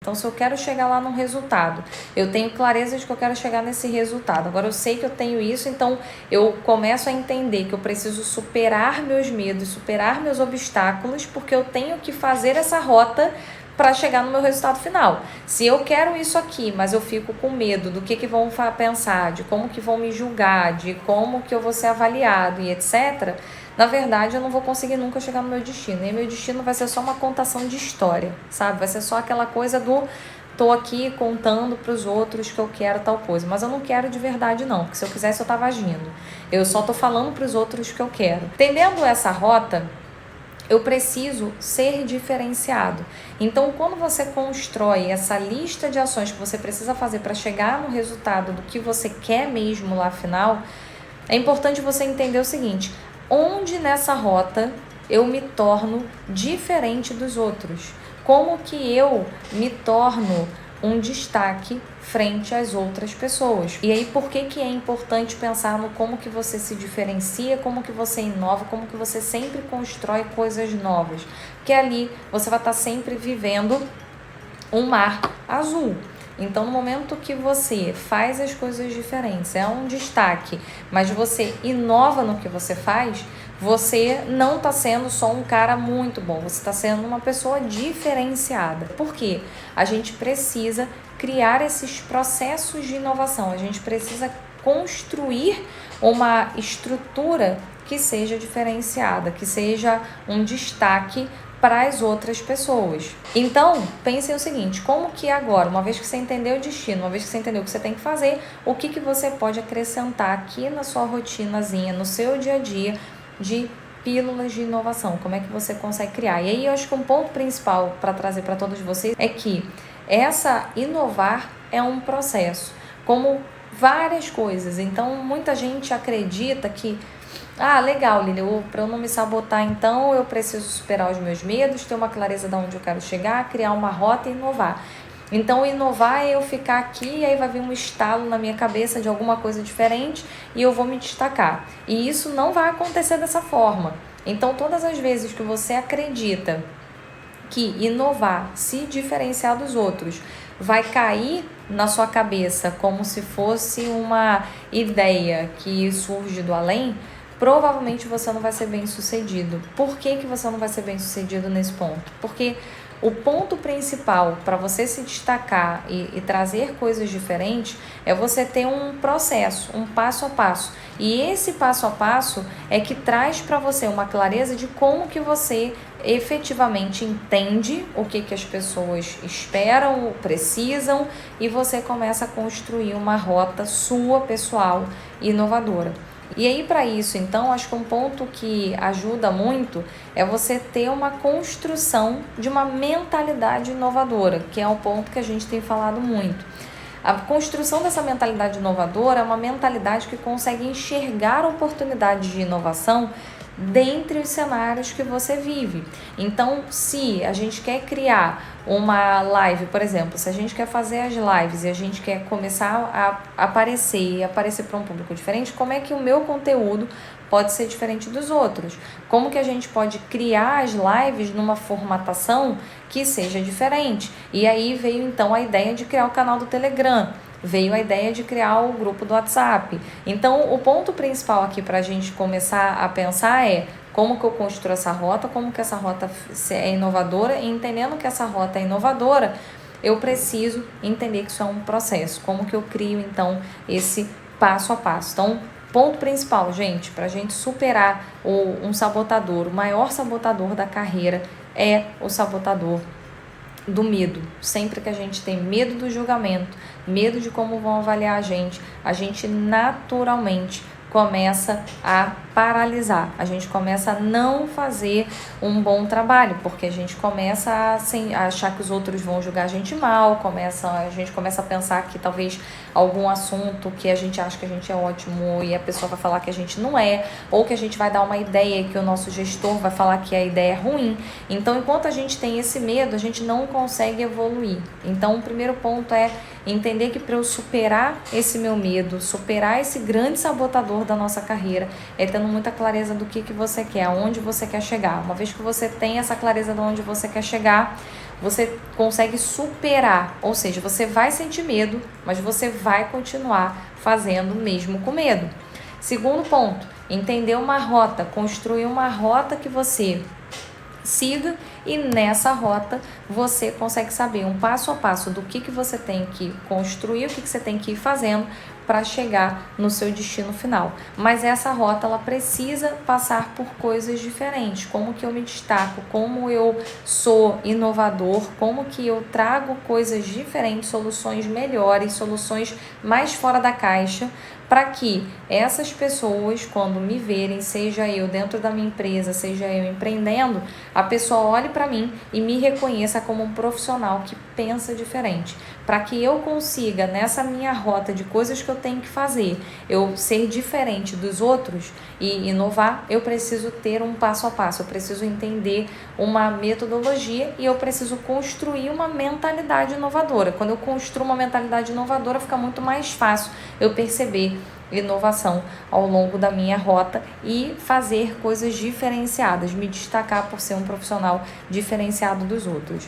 Então, se eu quero chegar lá num resultado, eu tenho clareza de que eu quero chegar nesse resultado. Agora, eu sei que eu tenho isso, então eu começo a entender que eu preciso superar meus medos, superar meus obstáculos, porque eu tenho que fazer essa rota para chegar no meu resultado final. Se eu quero isso aqui, mas eu fico com medo do que vão pensar, de como que vão me julgar, de como que eu vou ser avaliado e etc., na verdade eu não vou conseguir nunca chegar no meu destino. E meu destino vai ser só uma contação de história, sabe? Vai ser só aquela coisa do tô aqui contando para os outros que eu quero tal coisa, mas eu não quero de verdade não, porque se eu quisesse eu tava agindo. Eu só tô falando para os outros que eu quero. Entendendo essa rota, eu preciso ser diferenciado. Então, quando você constrói essa lista de ações que você precisa fazer para chegar no resultado do que você quer mesmo lá afinal, é importante você entender o seguinte: onde nessa rota eu me torno diferente dos outros? Como que eu me torno um destaque frente às outras pessoas? E aí, por que é importante pensar no como que você se diferencia, como que você inova, como que você sempre constrói coisas novas? Porque ali você vai estar sempre vivendo um mar azul. Então, no momento que você faz as coisas diferentes, é um destaque, mas você inova no que você faz, você não está sendo só um cara muito bom, você está sendo uma pessoa diferenciada. Por quê? A gente precisa criar esses processos de inovação, a gente precisa construir uma estrutura que seja diferenciada, que seja um destaque para as outras pessoas. Então, pensem o seguinte: como que agora, uma vez que você entendeu o destino, uma vez que você entendeu o que você tem que fazer, o que você pode acrescentar aqui na sua rotinazinha, no seu dia a dia, de pílulas de inovação? Como é que você consegue criar? E aí eu acho que um ponto principal para trazer para todos vocês é que inovar é um processo, como várias coisas. Então, muita gente acredita que legal, Lili, para eu não me sabotar, então eu preciso superar os meus medos, ter uma clareza de onde eu quero chegar, criar uma rota e inovar. Então, inovar é eu ficar aqui e aí vai vir um estalo na minha cabeça de alguma coisa diferente e eu vou me destacar. E isso não vai acontecer dessa forma. Então, todas as vezes que você acredita que inovar, se diferenciar dos outros, vai cair na sua cabeça como se fosse uma ideia que surge do além, provavelmente você não vai ser bem sucedido. Por que você não vai ser bem sucedido nesse ponto? Porque o ponto principal para você se destacar e trazer coisas diferentes é você ter um processo, um passo a passo. E esse passo a passo é que traz para você uma clareza de como que você efetivamente entende o que as pessoas esperam, precisam, e você começa a construir uma rota sua, pessoal, inovadora. E aí, para isso, então, acho que um ponto que ajuda muito é você ter uma construção de uma mentalidade inovadora, que é um ponto que a gente tem falado muito. A construção dessa mentalidade inovadora é uma mentalidade que consegue enxergar oportunidades de inovação dentre os cenários que você vive. Então, se a gente quer criar uma live, por exemplo, se a gente quer fazer as lives e a gente quer começar a aparecer para um público diferente, como é que o meu conteúdo pode ser diferente dos outros? Como que a gente pode criar as lives numa formatação que seja diferente? E aí veio então a ideia de criar o canal do Telegram, veio a ideia de criar o grupo do WhatsApp. Então, o ponto principal aqui para a gente começar a pensar é como que eu construo essa rota, como que essa rota é inovadora, e entendendo que essa rota é inovadora, eu preciso entender que isso é um processo, como que eu crio então esse passo a passo. Então, ponto principal, gente, para a gente superar um sabotador, o maior sabotador da carreira é o sabotador do medo. Sempre que a gente tem medo do julgamento, medo de como vão avaliar a gente naturalmente começa a paralisar, a gente começa a não fazer um bom trabalho, porque a gente começa a achar que os outros vão julgar a gente mal, a gente começa a pensar que talvez algum assunto que a gente acha que a gente é ótimo e a pessoa vai falar que a gente não é, ou que a gente vai dar uma ideia que o nosso gestor vai falar que a ideia é ruim. Então, enquanto a gente tem esse medo, a gente não consegue evoluir. Então, o primeiro ponto é entender que para eu superar esse meu medo, superar esse grande sabotador valor da nossa carreira é tendo muita clareza do que você quer, aonde você quer chegar. Uma vez que você tem essa clareza de onde você quer chegar, você consegue superar, ou seja, você vai sentir medo, mas você vai continuar fazendo mesmo com medo. Segundo ponto, entender uma rota, construir uma rota que você siga, e nessa rota você consegue saber um passo a passo do que você tem que construir, o que você tem que ir fazendo para chegar no seu destino final. Mas essa rota, ela precisa passar por coisas diferentes. Como que eu me destaco, como eu sou inovador, como que eu trago coisas diferentes, soluções melhores, soluções mais fora da caixa, para que essas pessoas, quando me verem, seja eu dentro da minha empresa, seja eu empreendendo, a pessoa olhe para mim e me reconheça como um profissional que pensa diferente. Para que eu consiga, nessa minha rota de coisas que eu tenho que fazer, eu ser diferente dos outros e inovar, eu preciso ter um passo a passo, eu preciso entender uma metodologia e eu preciso construir uma mentalidade inovadora. Quando eu construo uma mentalidade inovadora, fica muito mais fácil eu perceber inovação ao longo da minha rota e fazer coisas diferenciadas, me destacar por ser um profissional diferenciado dos outros.